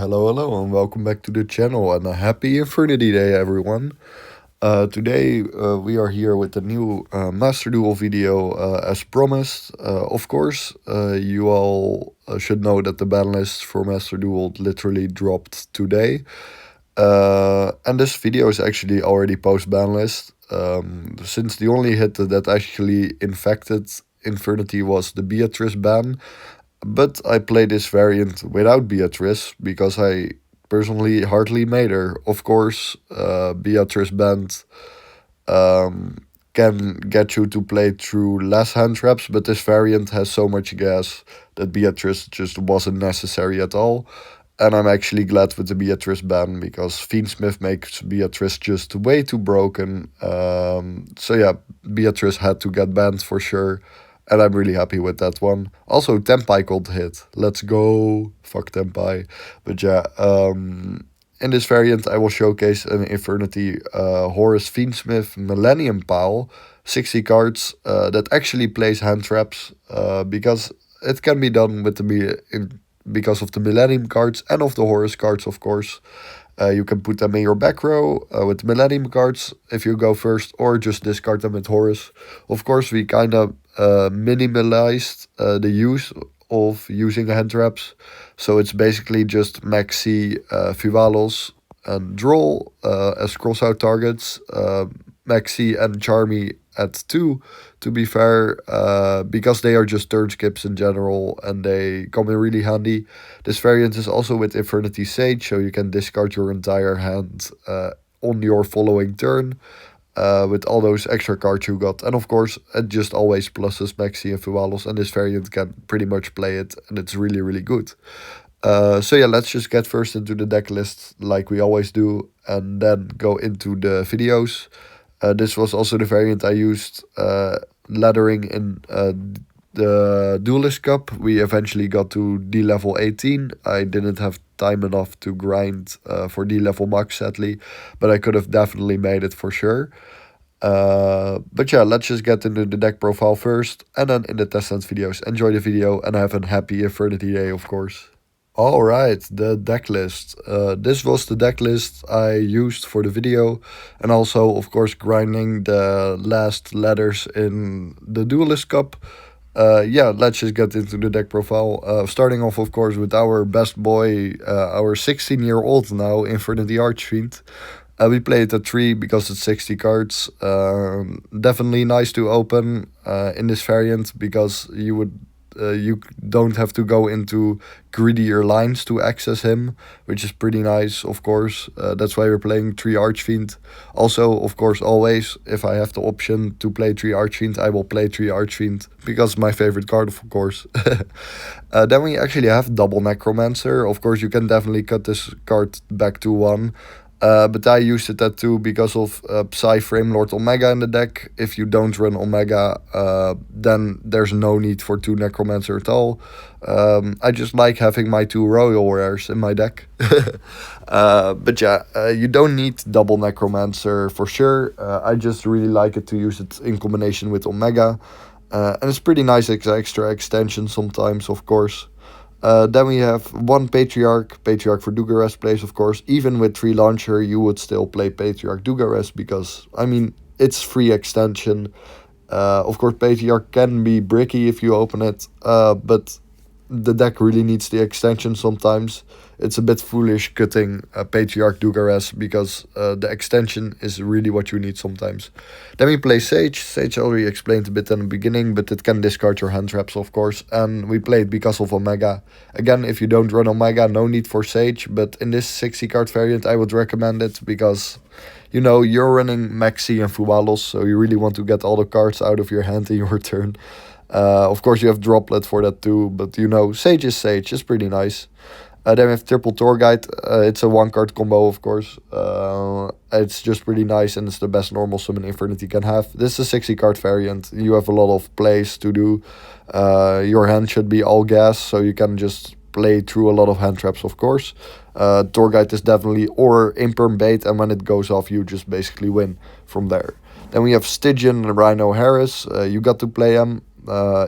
Hello, and welcome back to the channel, and a happy Infernity Day, everyone. Today, we are here with a new Master Duel video, as promised. Of course, you all should know that the ban list for Master Duel literally dropped today. And this video is actually already post-ban list, since the only hit that actually infected Infernity was the Beatrice ban. But I play this variant without Beatrice because I personally hardly made her. Of course, Beatrice band can get you to play through less hand traps, but this variant has so much gas that Beatrice just wasn't necessary at all. And I'm actually glad with the Beatrice ban because Fiendsmith makes Beatrice just way too broken. So yeah, Beatrice had to get banned for sure. And I'm really happy with that one. Also, Tempai got hit. Let's go. Fuck Tempai. But yeah, in this variant, I will showcase an Infernity Horus Fiendsmith Millennium pile. 60 cards that actually plays hand traps. Because it can be done with because of the Millennium cards and of the Horus cards, of course. You can put them in your back row with Millennium cards if you go first, or just discard them with Horus. Of course, we kind of minimalized the use of using hand traps. So it's basically just Maxi, Fivalos, and Droll as crossout targets. Maxi and Charmy at 2, to be fair, because they are just turn skips in general and they come in really handy. This variant is also with Infernity Sage, so you can discard your entire hand on your following turn with all those extra cards you got. And of course, it just always pluses Maxi and Fivalos, and this variant can pretty much play it, and it's really, really good. So yeah, let's just get first into the deck list like we always do, and then go into the videos. This was also the variant I used laddering in the Duelist Cup. We eventually got to D level 18. I didn't have time enough to grind for D level max, sadly, but I could have definitely made it for sure. But yeah, let's just get into the deck profile first, and then in the test lens videos. Enjoy the video and have a happy Infernity Day, of course. Alright, the deck list. This was the deck list I used for the video, and also, of course, grinding the last ladders in the Duelist Cup. Yeah, let's just get into the deck profile. Starting off, of course, with our best boy, our 16-year-old now, Infernity Archfiend. We play it at 3 because it's 60 cards. Definitely nice to open in this variant because you don't have to go into greedier lines to access him, which is pretty nice, of course. That's why we're playing 3 Archfiend. Also, of course, always, if I have the option to play 3 Archfiend, I will play 3 Archfiend, because it's my favorite card, of course. Then we actually have double Necromancer. Of course, you can definitely cut this card back to 1. But I used it at 2 because of Psy Framelord Omega in the deck. If you don't run Omega, then there's no need for 2 Necromancer at all. I just like having my 2 Royal Rares in my deck. But yeah, you don't need double Necromancer for sure. I just really like it to use it in combination with Omega. And it's pretty nice extra extension sometimes, of course. Then we have 1 Patriarch for Dugarest plays, of course. Even with 3 Launcher, you would still play Patriarch Dugarest because, I mean, it's free extension. Of course, Patriarch can be bricky if you open it, but the deck really needs the extension sometimes. It's a bit foolish cutting Patriarch Dugarest because the extension is really what you need sometimes. Then we play Sage. Sage already explained a bit in the beginning, but it can discard your hand traps, of course. And we play it because of Omega. Again, if you don't run Omega, no need for Sage. But in this 60 card variant, I would recommend it because, you know, you're running Maxi and Fualos, so you really want to get all the cards out of your hand in your turn. Of course, you have Droplet for that too, but you know, Sage is Sage. It's pretty nice. Then we have Triple Tour Guide. It's a 1-card combo, of course. It's just pretty nice, and it's the best normal summon Infernity can have. This is a 60-card variant. You have a lot of plays to do. Your hand should be all gas, so you can just play through a lot of hand traps, of course. Tour Guide is definitely, or Imperm Bait, and when it goes off, you just basically win from there. Then we have Stygian and Rhino Harris. You got to play them.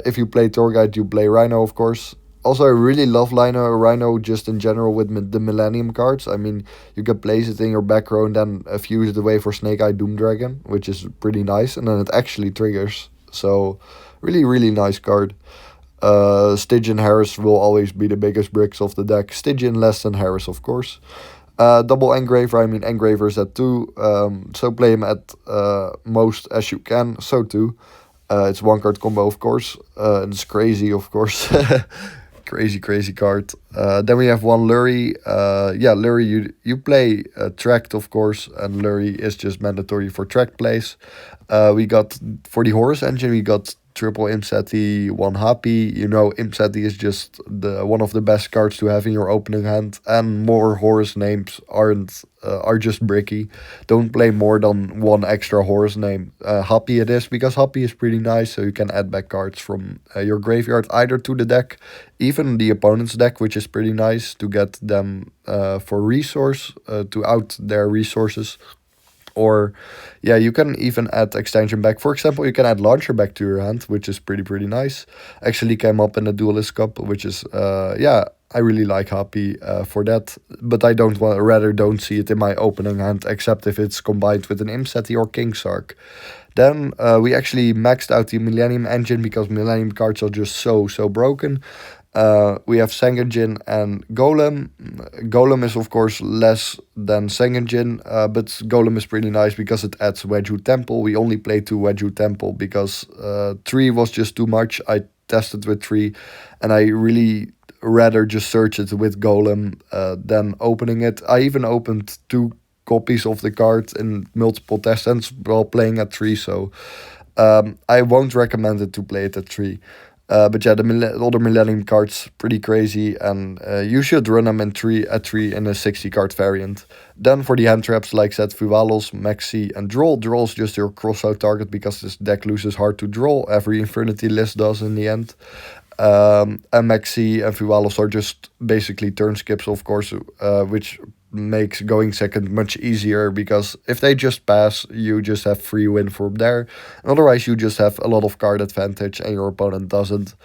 If you play Tour Guide, you play Rhino, of course. Also, I really love Rhino just in general with the Millennium cards. I mean, you can place it in your back row and then fuse it away for Snake Eye Doom Dragon, which is pretty nice, and then it actually triggers. So, really, really nice card. Stygian Harris will always be the biggest bricks of the deck. Stygian less than Harris, of course. Double Engraver, I mean, Engraver's at 2, so play him at most as you can, so too. It's one card combo, of course, and it's crazy, of course. Crazy, crazy card. Then we have one Lurie. Yeah, Lurie, you play tracked, of course, and Lurie is just mandatory for track plays. We got, for the Horus engine, we got triple Infernity, one Happy. You know, Infernity is just one of the best cards to have in your opening hand, and more Horus names are just bricky. Don't play more than one extra Horus name. Happy it is, because Happy is pretty nice, so you can add back cards from your graveyard either to the deck, even the opponent's deck, which is pretty nice to get them for resource, to out their resources. Or, yeah, you can even add extension back. For example, you can add launcher back to your hand, which is pretty nice. Actually came up in the Duelist Cup, which is, yeah, I really like Happy for that. But I rather don't see it in my opening hand, except if it's combined with an Infernity or King Sark. Then we actually maxed out the Millennium engine, because Millennium cards are just so broken. We have Sengajin and Golem. Golem is, of course, less than Sengajin, but Golem is pretty nice because it adds Wedju Temple. We only play 2 Wedju Temple because 3 was just too much. I tested with 3, and I really rather just search it with Golem than opening it. I even opened 2 copies of the card in multiple test ends while playing at 3, so I won't recommend it to play it at 3. But yeah, the other Millennium cards pretty crazy, and you should run them in 3 at 3 in a 60 card variant. Then for the hand traps, like said, Fualos, Maxi, and Droll. Droll is just your crossout target because this deck loses hard to Droll. Every Infernity list does in the end. And Maxi and Fualos are just basically turn skips, of course, which makes going second much easier, because if they just pass, you just have free win from there. Otherwise, you just have a lot of card advantage and your opponent doesn't.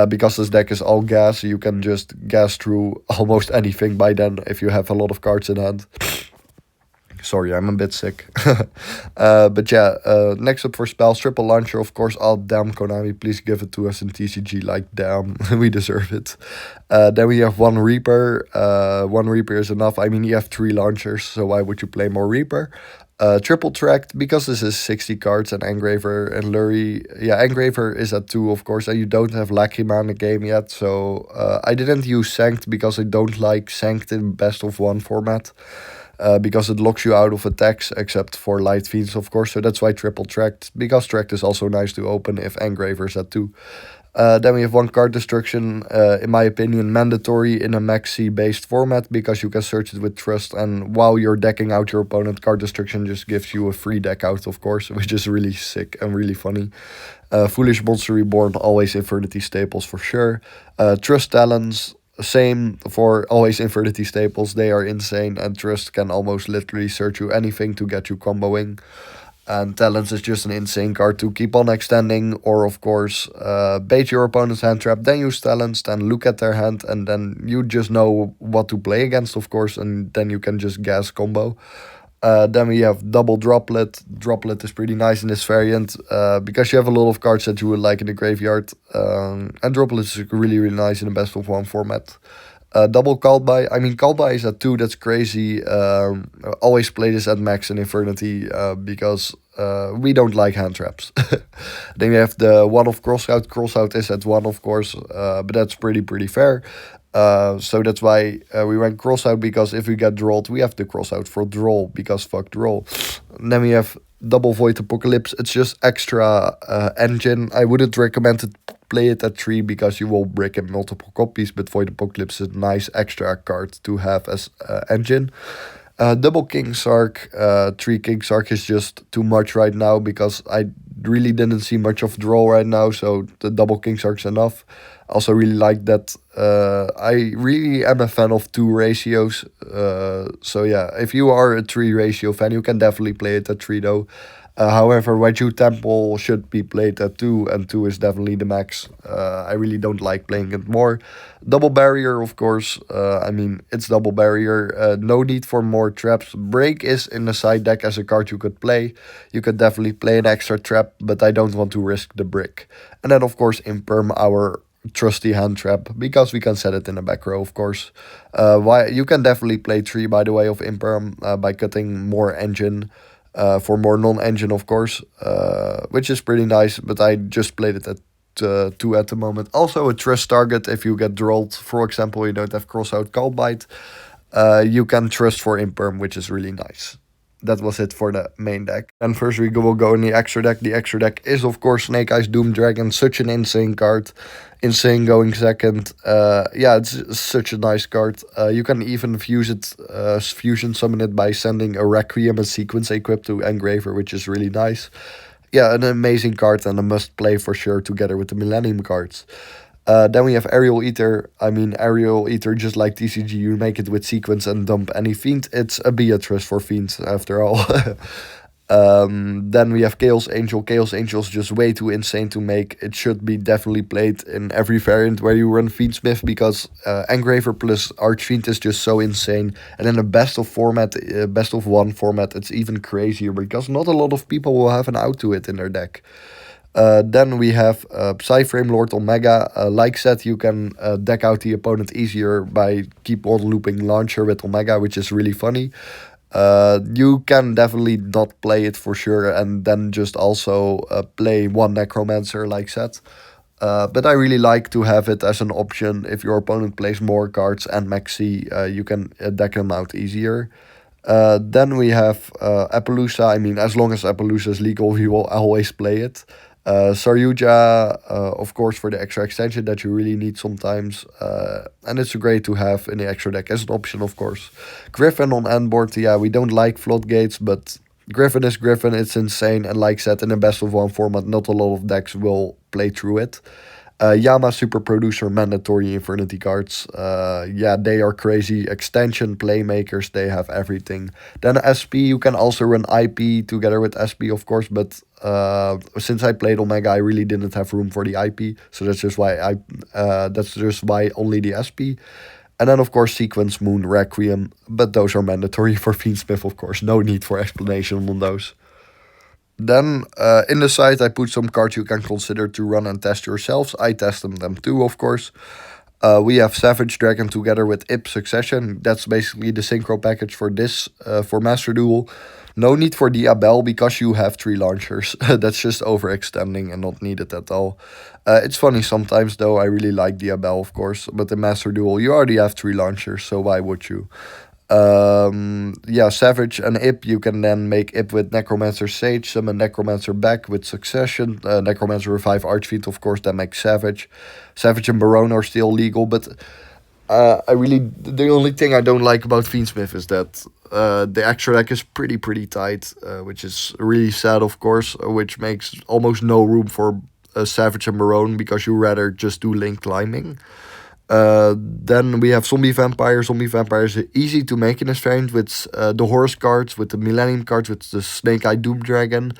Because this deck is all gas, you can just gas through almost anything by then if you have a lot of cards in hand. Sorry, I'm a bit sick. But yeah, next up for spells, triple launcher, of course. Oh, damn, Konami, please give it to us in TCG. Like, damn, we deserve it. Then we have one Reaper. One Reaper is enough. I mean, you have 3 launchers, so why would you play more Reaper? Triple tracked, because this is 60 cards, and Engraver and Lurie. Yeah, Engraver is at 2, of course, and you don't have Lacrima in the game yet, so I didn't use Sanct because I don't like Sanct in best of 1 format. Because it locks you out of attacks, except for Light Fiends, of course. So that's why triple tracked, because tracked is also nice to open if Engraver's at 2. Then we have 1 card destruction, in my opinion, mandatory in a Maxi-based format, because you can search it with Trust, and while you're decking out your opponent, card destruction just gives you a free deck out, of course, which is really sick and really funny. Foolish Monster Reborn, always Infernity staples for sure. Trust Talents, same for always Infernity staples. They are insane, and Trust can almost literally search you anything to get you comboing. And Talents is just an insane card to keep on extending, or of course, bait your opponent's hand trap, then use Talents, then look at their hand, and then you just know what to play against, of course, and then you can just gas combo. Then we have double Droplet. Droplet is pretty nice in this variant, because you have a lot of cards that you would like in the graveyard. And Droplet is really nice in the best of 1 format. Double Callby. I mean, Callby is at 2, that's crazy. Always play this at max in Infernity, because we don't like hand traps. Then we have the 1 of Crossout. Crossout is at 1, of course, but that's pretty fair. So that's why we went Crossout, because if we get Drolled, we have to Crossout for Droll, because fuck Droll. And then we have double Void Apocalypse. It's just extra engine. I wouldn't recommend to play it at 3, because you will break in multiple copies, but Void Apocalypse is a nice extra card to have as engine. Double King Sark. 3 King Sark is just too much right now, because I really didn't see much of Droll right now, so the double King Sark's enough. Also really like that. I really am a fan of 2 ratios. So yeah, if you are a 3 ratio fan, you can definitely play it at 3 though. However, Waju Temple should be played at 2, and 2 is definitely the max. I really don't like playing it more. Double barrier, of course. I mean, it's double barrier. No need for more traps. Break is in the side deck as a card you could play. You could definitely play an extra trap, but I don't want to risk the brick. And then, of course, Imperm, our trusty hand trap, because we can set it in the back row, of course. Why you can definitely play 3 by the way of Imperm by cutting more engine. For more non-engine, of course, which is pretty nice, but I just played it at 2 at the moment. Also, a trust target if you get drolled. For example, you don't have cross-out Callbite. You can trust for Imperm, which is really nice. That was it for the main deck. And first we will go in the extra deck. The extra deck is, of course, Snake Eyes Doom Dragon. Such an insane card. Insane going second. Yeah, it's such a nice card. You can even fusion summon it by sending a Requiem and Sequence equipped to Engraver, which is really nice. Yeah, an amazing card and a must play for sure together with the Millennium cards. Then we have Aerial Eater. I mean, Aerial Eater, just like TCG, you make it with Sequence and dump any Fiend. It's a Beatrice for Fiends, after all. Then we have Chaos Angel. Chaos Angel is just way too insane to make. It should be definitely played in every variant where you run Fiendsmith, because Engraver plus Archfiend is just so insane. And in a best of one format, it's even crazier, because not a lot of people will have an out to it in their deck. Then we have Psyframe Lord Omega. Like said, you can deck out the opponent easier by keep on looping Launcher with Omega, which is really funny. You can definitely not play it for sure, and then just also play one Necromancer, like said. But I really like to have it as an option. If your opponent plays more cards and Maxi, you can deck them out easier. Then we have Appaloosa. I mean, as long as Appaloosa is legal, we will always play it. Saryuja, of course, for the extra extension that you really need sometimes. And it's great to have in the extra deck as an option, of course. Griffin on end board, yeah, we don't like floodgates, but Griffin is Griffin, it's insane. And like said, in a best of one format, not a lot of decks will play through it. Yama Super Producer mandatory Infernity cards. Yeah, they are crazy. Extension, playmakers, they have everything. Then SP, you can also run IP together with SP, of course, but since I played Omega, I really didn't have room for the IP, so that's just why only the SP. And then, of course, Sequence, Moon, Requiem, but those are mandatory for Fiendsmith, of course. No need for explanation on those. Then, in the site, I put some cards you can consider to run and test yourselves. I test them too, of course. We have Savage Dragon together with IP Succession. That's basically the synchro package for this, for Master Duel. No need for Diabel because you have 3 launchers. That's just overextending and not needed at all. It's funny sometimes though, I really like Diabel, of course. But in Master Duel, you already have 3 launchers, so why would you? Yeah, Savage and Ip, you can then make Ip with Necromancer Sage, summon Necromancer back with Succession, Necromancer Revive Archfiend, of course, that makes Savage. Savage and Barone are still legal, but the only thing I don't like about Fiendsmith is that the extra deck is pretty tight, which is really sad, of course, which makes almost no room for Savage and Barone, because you rather just do Link Climbing. Then we have Zombie Vampire. Zombie Vampire is easy to make in this variant with the Horus cards, with the Millennium cards, with the Snake Eye Doom Dragon.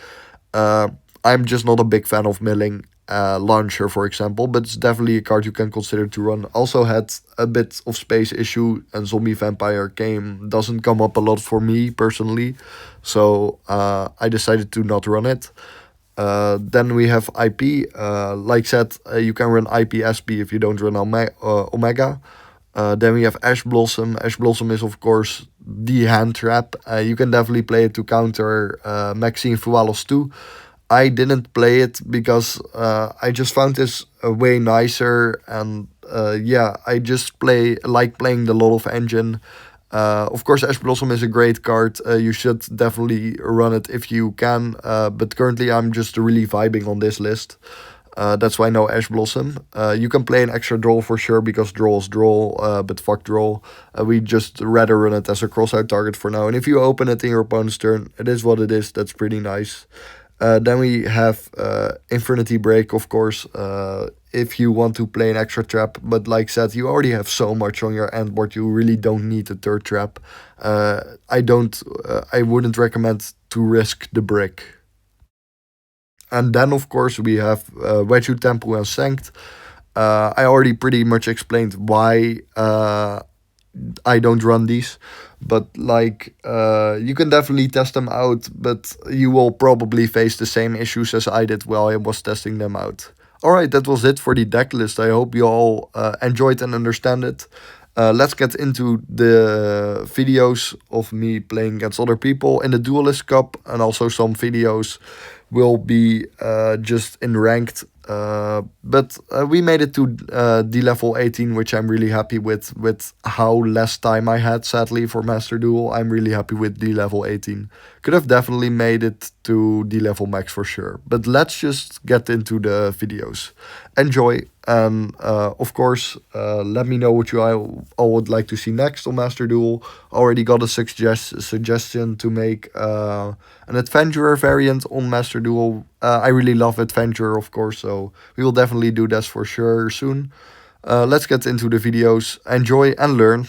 I'm just not a big fan of milling Launcher, for example, but it's definitely a card you can consider to run. Also had a bit of space issue, and Zombie Vampire doesn't come up a lot for me personally, so I decided to not run it. Then we have IP. Like said, you can run IP SP if you don't run Omega. Then we have Ash Blossom. Ash Blossom is, of course, the hand trap. You can definitely play it to counter Maxine Fualos too. I didn't play it because I just found this way nicer, and yeah, I just like playing the lot of engine. Of course, Ash Blossom is a great card. You should definitely run it if you can. But currently, I'm just really vibing on this list. That's why no Ash Blossom. You can play an extra draw for sure, because draw is draw, but fuck draw. We just rather run it as a cross-out target for now. And if you open it in your opponent's turn, it is what it is. That's pretty nice. Then we have Infernity Break, of course, if you want to play an extra trap. But like said, you already have so much on your end board, you really don't need a third trap. I wouldn't recommend to risk the brick. And then, of course, we have Wetju, Temple, and Sanct. I already pretty much explained why I don't run these, but like you can definitely test them out, but you will probably face the same issues as I did while I was testing them out. Alright, that was it for the deck list. I hope you all enjoyed and understand it. Let's get into the videos of me playing against other people in the Duelist Cup, and also some videos will be just in ranked. But we made it to D level 18, which I'm really happy with how less time I had, sadly, for Master Duel. I'm really happy with D level 18. Could have definitely made it to D level max for sure. But let's just get into the videos. Enjoy, and of course, let me know what you all would like to see next on Master Duel. Already got a suggestion to make an adventurer variant on Master Duel. I really love adventure, of course, so we will definitely do this for sure soon. Let's get into the videos. Enjoy and learn.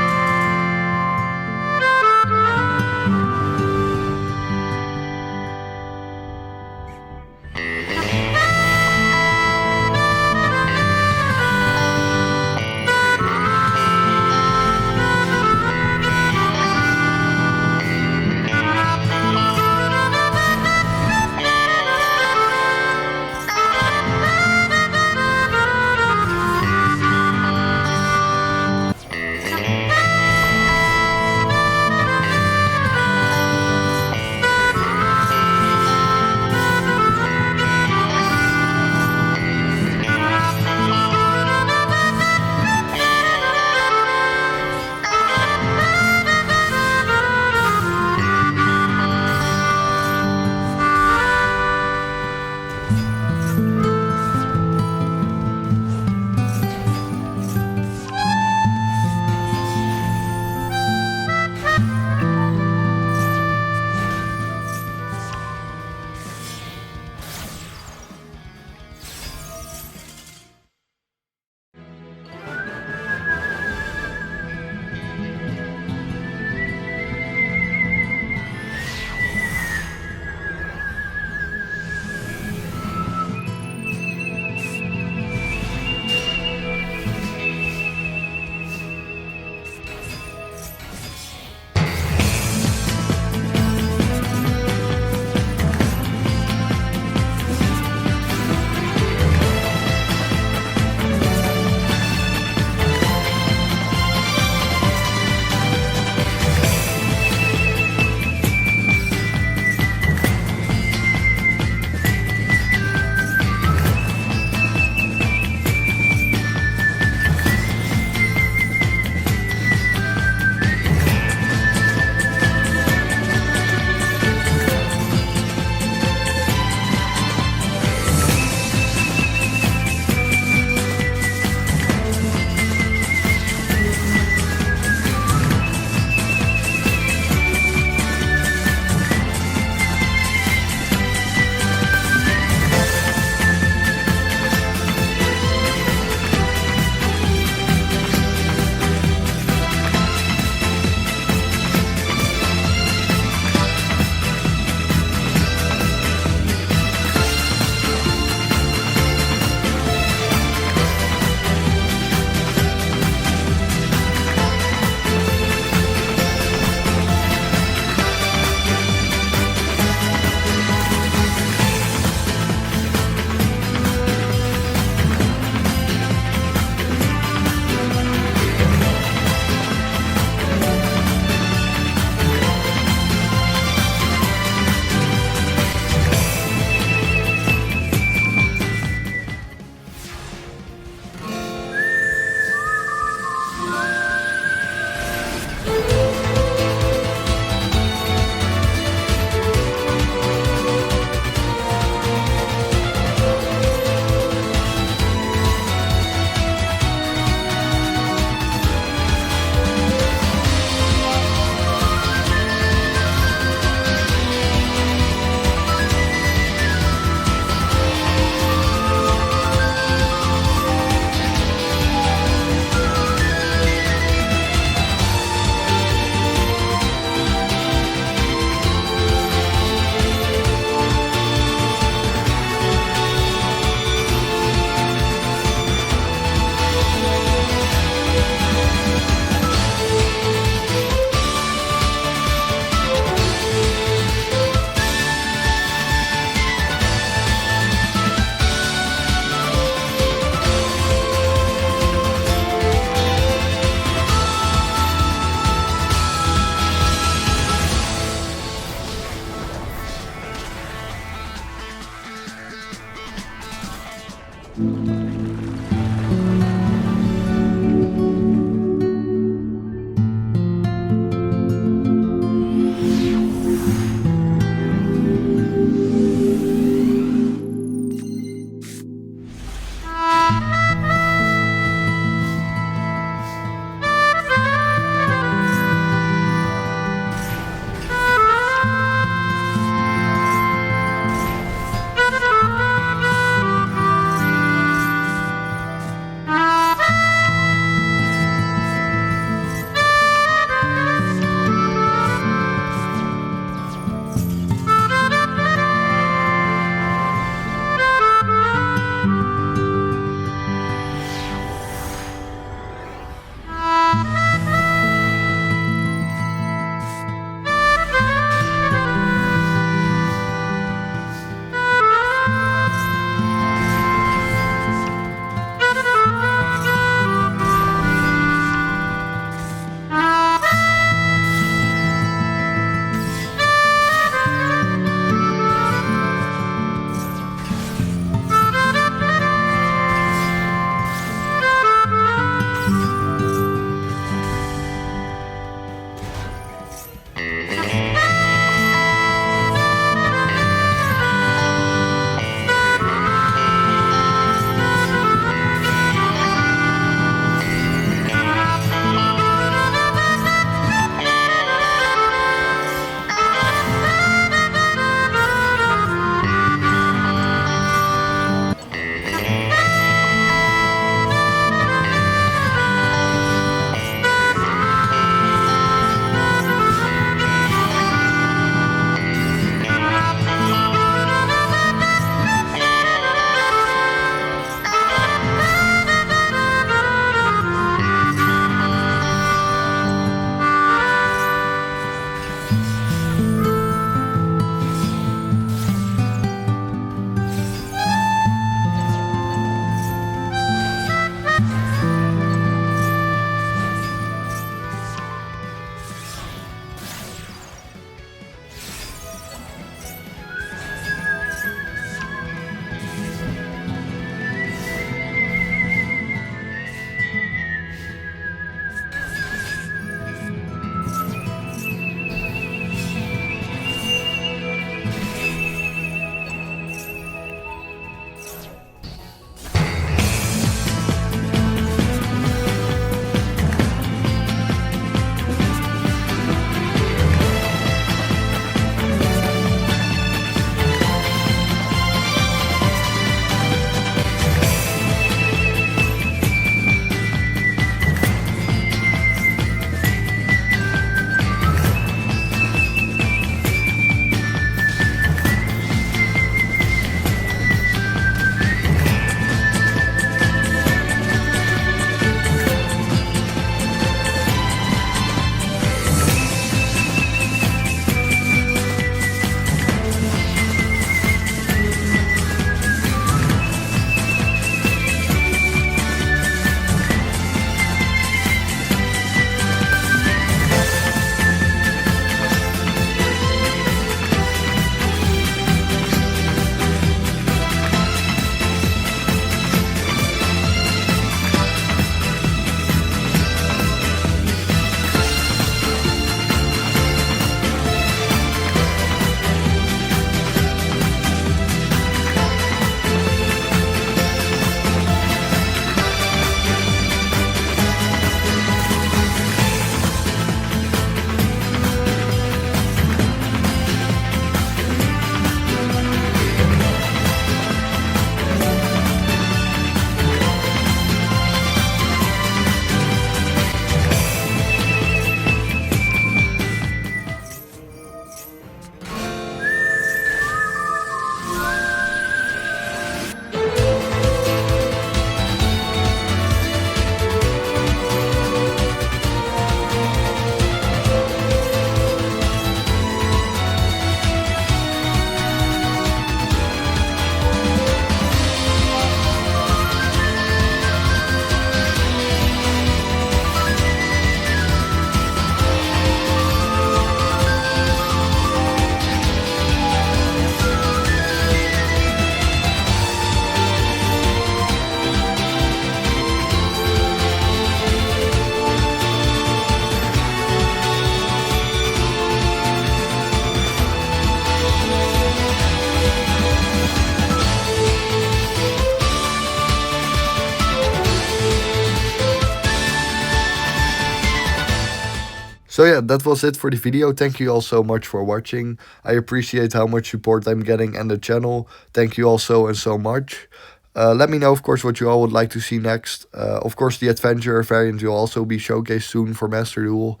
So yeah, that was it for the video. Thank you all so much for watching. I appreciate how much support I'm getting and the channel. Thank you all so much. Let me know, of course, what you all would like to see next. Of course, the Adventurer variant will also be showcased soon for Master Duel.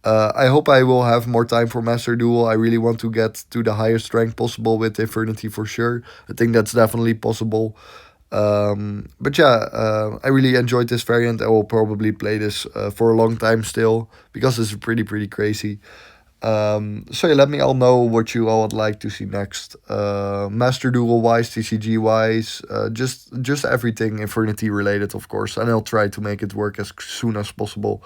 I hope I will have more time for Master Duel. I really want to get to the highest rank possible with Infernity for sure. I think that's definitely possible. But yeah, I really enjoyed this variant. I will probably play this for a long time still because it's pretty crazy. So yeah, let me all know what you all would like to see next. Master Duel wise, TCG wise, just everything Infernity related, of course, and I'll try to make it work as soon as possible.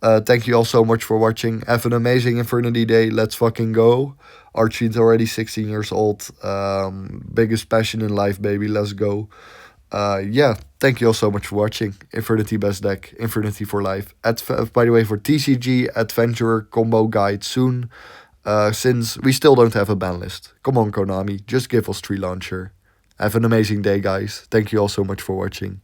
Thank you all so much for watching. Have an amazing Infernity day. Let's fucking go. Archie's already 16 years old. Biggest passion in life, baby. Let's go. Yeah, thank you all so much for watching. Infernity best deck, Infernity for life. By the way, for TCG Adventurer combo guide soon. Since we still don't have a ban list. Come on, Konami, just give us 3 launcher. Have an amazing day, guys. Thank you all so much for watching.